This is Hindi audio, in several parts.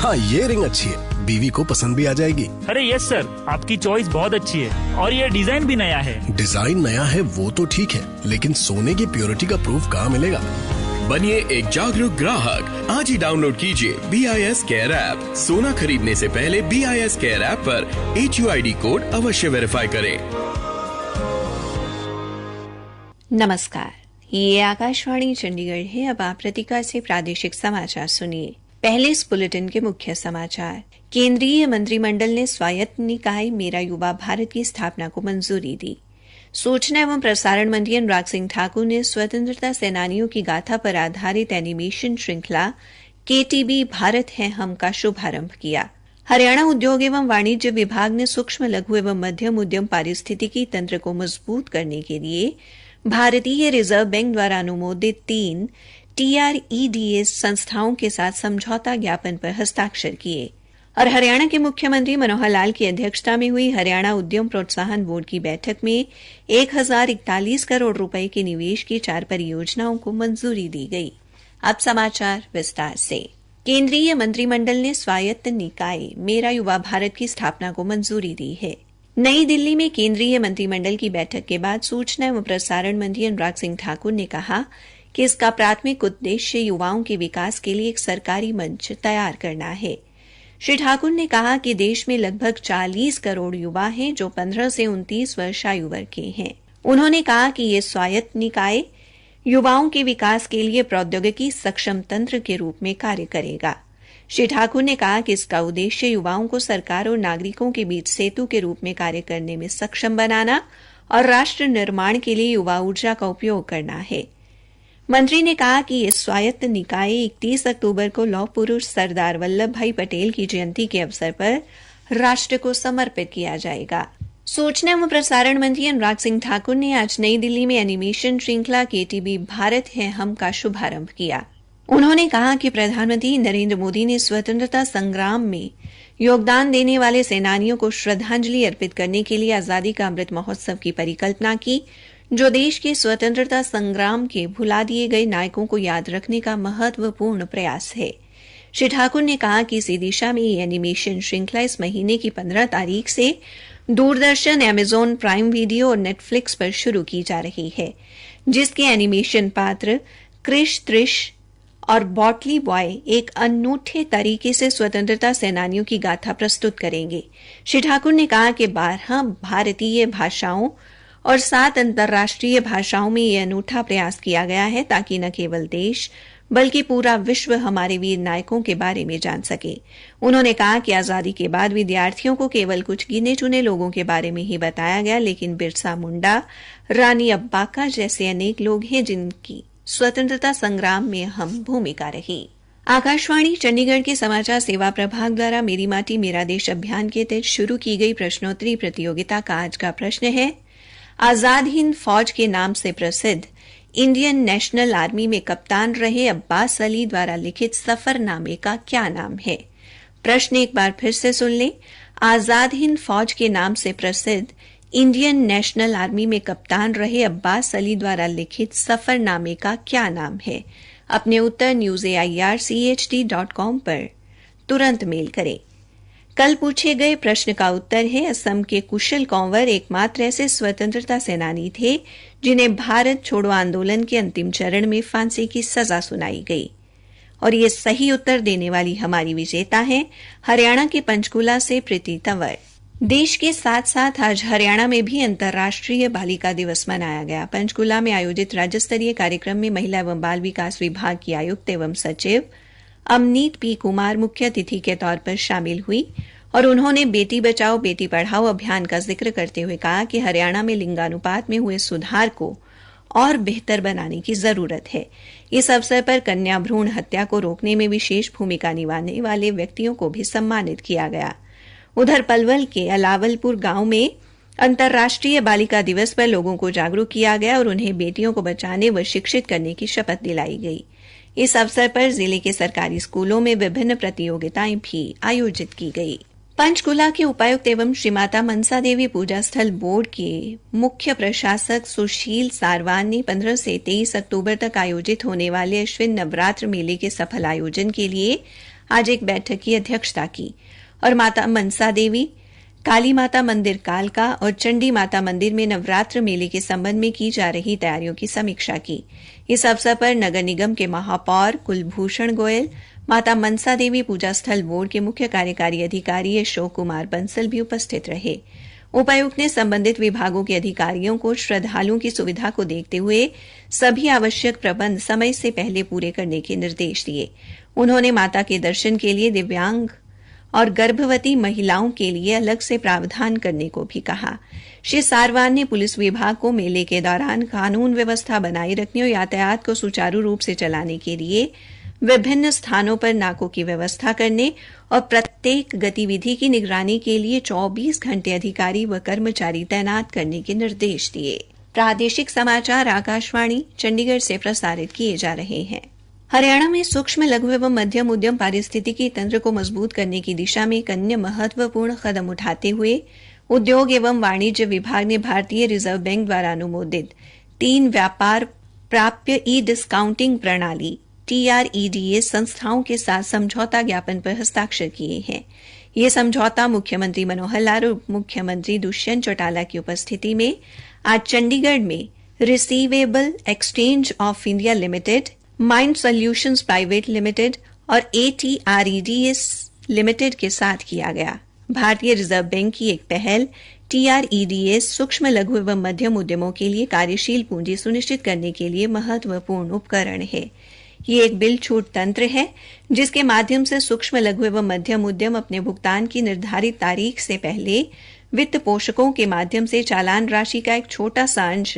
हाँ, ये रिंग अच्छी है, बीवी को पसंद भी आ जाएगी। अरे यस सर, आपकी चॉइस बहुत अच्छी है और ये डिजाइन भी नया है। डिजाइन नया है वो तो ठीक है, लेकिन सोने की प्योरिटी का प्रूफ कहाँ मिलेगा? बनिए एक जागरूक ग्राहक। आज ही डाउनलोड कीजिए BIS केयर ऐप। सोना खरीदने से पहले BIS केयर ऐप पर HUID कोड अवश्य वेरीफाई करें। नमस्कार, ये आकाशवाणी चंडीगढ़ है। अब आप प्रतिका से प्रादेशिक समाचार सुनिए। पहले इस बुलेटिन के मुख्य समाचार। केंद्रीय मंत्रिमंडल ने स्वायत्त निकाय मेरा युवा भारत की स्थापना को मंजूरी दी। सूचना एवं प्रसारण मंत्री अनुराग सिंह ठाकुर ने स्वतंत्रता सेनानियों की गाथा पर आधारित एनिमेशन श्रृंखला KTB भारत है हम का शुभारंभ किया। हरियाणा उद्योग एवं वाणिज्य विभाग ने सूक्ष्म, लघु एवं मध्यम उद्यम पारिस्थितिकी तंत्र को मजबूत करने के लिए भारतीय रिजर्व बैंक द्वारा अनुमोदित 3 TREDS संस्थाओं के साथ समझौता ज्ञापन पर हस्ताक्षर किए। और हरियाणा के मुख्यमंत्री मनोहर लाल की अध्यक्षता में हुई हरियाणा उद्यम प्रोत्साहन बोर्ड की बैठक में 1041 करोड़ रुपए के निवेश की 4 परियोजनाओं को मंजूरी दी गई। अब समाचार विस्तार से। केंद्रीय मंत्रिमंडल ने स्वायत्त निकाय मेरा युवा भारत की स्थापना को मंजूरी दी है। नई दिल्ली में केंद्रीय मंत्रिमंडल की बैठक के बाद सूचना एवं प्रसारण मंत्री अनुराग सिंह ठाकुर ने कहा कि इसका प्राथमिक उद्देश्य युवाओं के विकास के लिए एक सरकारी मंच तैयार करना है। श्री ठाकुर ने कहा कि देश में लगभग 40 करोड़ युवा हैं जो 15 से 29 वर्ष आयु वर्ग के हैं। उन्होंने कहा कि ये स्वायत्त निकाय युवाओं के विकास के लिए प्रौद्योगिकी सक्षम तंत्र के रूप में कार्य करेगा। श्री ठाकुर ने कहा कि इसका उद्देश्य युवाओं को सरकार और नागरिकों के बीच सेतु के रूप में कार्य करने में सक्षम बनाना और राष्ट्र निर्माण के लिए युवा ऊर्जा का उपयोग करना है। मंत्री ने कहा कि यह स्वायत्त निकाय 31 अक्टूबर को लौह पुरुष सरदार वल्लभ भाई पटेल की जयंती के अवसर पर राष्ट्र को समर्पित किया जाएगा। सूचना एवं प्रसारण मंत्री अनुराग सिंह ठाकुर ने आज नई दिल्ली में एनिमेशन श्रृंखला KTB भारत है हम का शुभारंभ किया। उन्होंने कहा कि प्रधानमंत्री नरेंद्र मोदी ने स्वतंत्रता संग्राम में योगदान देने वाले सेनानियों को श्रद्धांजलि अर्पित करने के लिए आजादी का अमृत महोत्सव की परिकल्पना की, जो देश के स्वतंत्रता संग्राम के भुला दिए गए नायकों को याद रखने का महत्वपूर्ण प्रयास है। श्री ठाकुर ने कहा कि इसी दिशा में ये एनिमेशन श्रृंखला इस महीने की 15 तारीख से दूरदर्शन, अमेजॉन प्राइम वीडियो और नेटफ्लिक्स पर शुरू की जा रही है, जिसके एनिमेशन पात्र क्रिश, त्रिश और बॉटली बॉय एक अनूठे तरीके से स्वतंत्रता सेनानियों की गाथा प्रस्तुत करेंगे। श्री ठाकुर ने कहा कि 12 भारतीय भाषाओं और 7 अंतर्राष्ट्रीय भाषाओं में यह अनूठा प्रयास किया गया है ताकि न केवल देश बल्कि पूरा विश्व हमारे वीर नायकों के बारे में जान सके। उन्होंने कहा कि आजादी के बाद विद्यार्थियों को केवल कुछ गिने चुने लोगों के बारे में ही बताया गया, लेकिन बिरसा मुंडा, रानी अब्बाका जैसे अनेक लोग हैं जिनकी स्वतंत्रता संग्राम में अहम भूमिका रही। आकाशवाणी चंडीगढ़ के समाचार सेवा प्रभाग द्वारा मेरी माटी मेरा देश अभियान के तहत शुरू की गई प्रश्नोत्तरी प्रतियोगिता का आज का प्रश्न है, आजाद हिंद फौज के नाम से प्रसिद्ध इंडियन नेशनल आर्मी में कप्तान रहे अब्बास अली द्वारा लिखित सफरनामे का क्या नाम है? प्रश्न एक बार फिर से सुन लें। आजाद हिंद फौज के नाम से प्रसिद्ध इंडियन नेशनल आर्मी में कप्तान रहे अब्बास अली द्वारा लिखित सफरनामे का क्या नाम है? अपने उत्तर newsairchd.com पर तुरंत मेल करें। कल पूछे गए प्रश्न का उत्तर है, असम के कुशल कंवर एकमात्र ऐसे स्वतंत्रता सेनानी थे जिन्हें भारत छोड़ो आंदोलन के अंतिम चरण में फांसी की सजा सुनाई गई। और ये सही उत्तर देने वाली हमारी विजेता है हरियाणा के पंचकुला से प्रीति तंवर। देश के साथ साथ आज हरियाणा में भी अंतर्राष्ट्रीय बालिका दिवस मनाया गया। पंचकुला में आयोजित राज्य स्तरीय कार्यक्रम में महिला एवं बाल विकास विभाग की आयुक्त एवं सचिव अमनीत पी कुमार मुख्य अतिथि के तौर पर शामिल हुई और उन्होंने बेटी बचाओ बेटी पढ़ाओ अभियान का जिक्र करते हुए कहा कि हरियाणा में लिंगानुपात में हुए सुधार को और बेहतर बनाने की जरूरत है। इस अवसर पर कन्या भ्रूण हत्या को रोकने में विशेष भूमिका निभाने वाले व्यक्तियों को भी सम्मानित किया गया। उधर पलवल के अलावलपुर गांव में अंतर्राष्ट्रीय बालिका दिवस पर लोगों को जागरूक किया गया और उन्हें बेटियों को बचाने व शिक्षित करने की शपथ दिलाई गई। इस अवसर पर जिले के सरकारी स्कूलों में विभिन्न प्रतियोगिताएं भी आयोजित की गई। पंचकुला के उपायुक्त एवं श्री माता मनसा देवी पूजा स्थल बोर्ड के मुख्य प्रशासक सुशील सारवान ने 15 से 23 अक्टूबर तक आयोजित होने वाले अश्विन नवरात्र मेले के सफल आयोजन के लिए आज एक बैठक की अध्यक्षता की और माता मनसा देवी, काली माता मंदिर कालका और चंडी माता मंदिर में नवरात्र मेले के संबंध में की जा रही तैयारियों की समीक्षा की। इस अवसर पर नगर निगम के महापौर कुलभूषण गोयल, माता मनसा देवी पूजा स्थल बोर्ड के मुख्य कार्यकारी अधिकारी अशोक कुमार बंसल भी उपस्थित रहे। उपायुक्त ने संबंधित विभागों के अधिकारियों को श्रद्धालुओं की सुविधा को देखते हुए सभी आवश्यक प्रबंध समय से पहले पूरे करने के निर्देश दिए। उन्होंने माता के दर्शन के लिए दिव्यांग और गर्भवती महिलाओं के लिए अलग से प्रावधान करने को भी कहा। श्री सारवान ने पुलिस विभाग को मेले के दौरान कानून व्यवस्था बनाए रखने और यातायात को सुचारू रूप से चलाने के लिए विभिन्न स्थानों पर नाकों की व्यवस्था करने और प्रत्येक गतिविधि की निगरानी के लिए 24 घंटे अधिकारी व कर्मचारी तैनात करने के निर्देश दिए। प्रादेशिक समाचार आकाशवाणी चंडीगढ़ से प्रसारित किए जा रहे हैं। हरियाणा में सूक्ष्म लघु एवं मध्यम उद्यम पारिस्थितिकी तंत्र को मजबूत करने की दिशा में एक अन्य महत्वपूर्ण कदम उठाते हुए उद्योग एवं वाणिज्य विभाग ने भारतीय रिजर्व बैंक द्वारा अनुमोदित 3 व्यापार प्राप्य ई डिस्काउंटिंग प्रणाली TREDA संस्थाओं के साथ समझौता ज्ञापन पर हस्ताक्षर किए हैं। ये समझौता मुख्यमंत्री मनोहर लाल और उप मुख्यमंत्री दुष्यंत चौटाला की उपस्थिति में आज चंडीगढ़ में receivable exchange of India limited, mind solutions private limited और ATREDA लिमिटेड के साथ किया गया। भारतीय रिजर्व बैंक की एक पहल TREDA सूक्ष्म लघु एवं मध्यम उद्यमों के लिए कार्यशील पूंजी सुनिश्चित करने के लिए महत्वपूर्ण उपकरण है। ये एक बिल छूट तंत्र है जिसके माध्यम से सूक्ष्म लघु एवं मध्यम उद्यम अपने भुगतान की निर्धारित तारीख से पहले वित्त पोषकों के माध्यम से चालान राशि का एक छोटा सा अंश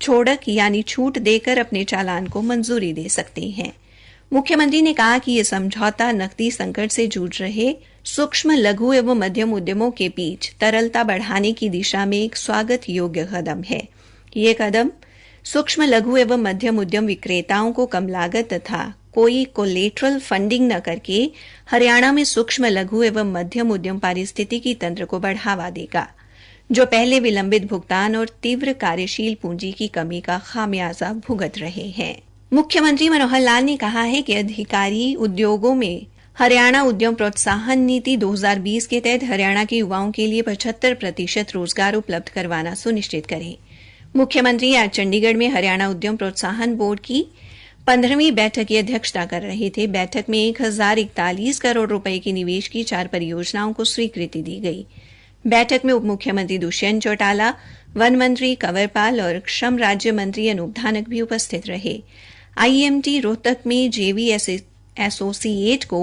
छोड़क यानी छूट देकर अपने चालान को मंजूरी दे सकते हैं। मुख्यमंत्री ने कहा कि यह समझौता नकदी संकट से जूझ रहे सूक्ष्म लघु एवं मध्यम उद्यमों के बीच तरलता बढ़ाने की दिशा में एक स्वागत योग्य कदम है। यह कदम सूक्ष्म लघु एवं मध्यम उद्यम विक्रेताओं को कम लागत तथा कोई कोलेटरल फंडिंग न करके हरियाणा में सूक्ष्म लघु एवं मध्यम उद्यम पारिस्थितिकी तंत्र को बढ़ावा देगा, जो पहले विलंबित भुगतान और तीव्र कार्यशील पूंजी की कमी का खामियाजा भुगत रहे हैं। मुख्यमंत्री मनोहर लाल ने कहा है कि अधिकारी उद्योगों में हरियाणा उद्यम प्रोत्साहन नीति 2020 के तहत हरियाणा के युवाओं के लिए 75% रोजगार उपलब्ध करवाना सुनिश्चित करें। मुख्यमंत्री आज चंडीगढ़ में हरियाणा उद्यम प्रोत्साहन बोर्ड की 15वीं बैठक की अध्यक्षता कर रहे थे। बैठक में 1041 करोड़ रुपए की निवेश की 4 परियोजनाओं को स्वीकृति दी गई। बैठक में उप मुख्यमंत्री दुष्यंत चौटाला, वन मंत्री कंवरपाल और श्रम राज्य मंत्री अनूप धानक भी उपस्थित रहे। IMT रोहतक में JV एसोसिएट को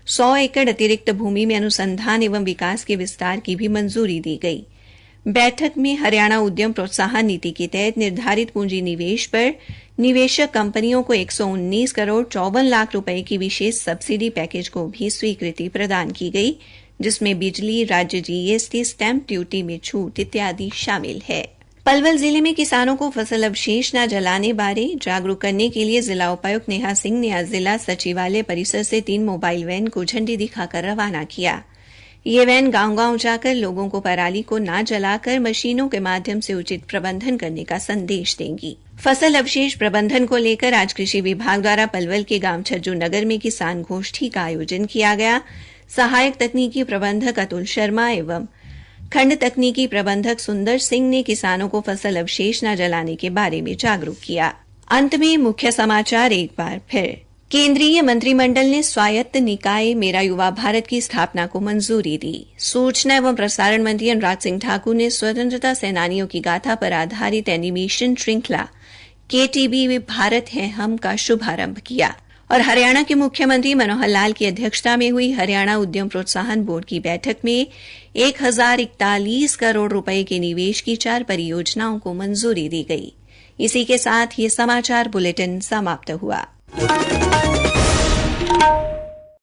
100 एकड़ अतिरिक्त भूमि में अनुसंधान एवं विकास के विस्तार की भी मंजूरी दी गई। बैठक में हरियाणा उद्यम प्रोत्साहन नीति के तहत निर्धारित पूंजी निवेश पर निवेशक कंपनियों को 119 करोड़ 54 लाख रुपए की विशेष सब्सिडी पैकेज को भी स्वीकृति प्रदान की गई, जिसमें बिजली, राज्य GST, स्टैंप ड्यूटी में छूट इत्यादि शामिल है। पलवल जिले में किसानों को फसल अवशेष न जलाने बारे जागरूक करने के लिए जिला उपायुक्त नेहा सिंह ने आज जिला सचिवालय परिसर से 3 मोबाइल वैन को झंडी दिखाकर रवाना किया। ये वैन गांव-गांव जाकर लोगों को पराली को ना जलाकर मशीनों के माध्यम से उचित प्रबंधन करने का संदेश देंगी। फसल अवशेष प्रबंधन को लेकर आज कृषि विभाग द्वारा पलवल के गांव छज्जू नगर में किसान गोष्ठी का आयोजन किया गया। सहायक तकनीकी प्रबंधक अतुल शर्मा एवं खंड तकनीकी प्रबंधक सुंदर सिंह ने किसानों को फसल अवशेष न जलाने के बारे में जागरूक किया। अंत में मुख्य समाचार एक बार फिर। केंद्रीय मंत्रिमंडल ने स्वायत्त निकाय मेरा युवा भारत की स्थापना को मंजूरी दी। सूचना एवं प्रसारण मंत्री अनुराग सिंह ठाकुर ने स्वतंत्रता सेनानियों की गाथा पर आधारित एनिमेशन श्रृंखला KTB भारत है हम का शुभारंभ किया और हरियाणा के मुख्यमंत्री मनोहर लाल की अध्यक्षता में हुई हरियाणा उद्यम प्रोत्साहन बोर्ड की बैठक में 1041 करोड़ रुपए के निवेश की 4 परियोजनाओं को मंजूरी दी गई। इसी के साथ ये समाचार बुलेटिन समाप्त हुआ।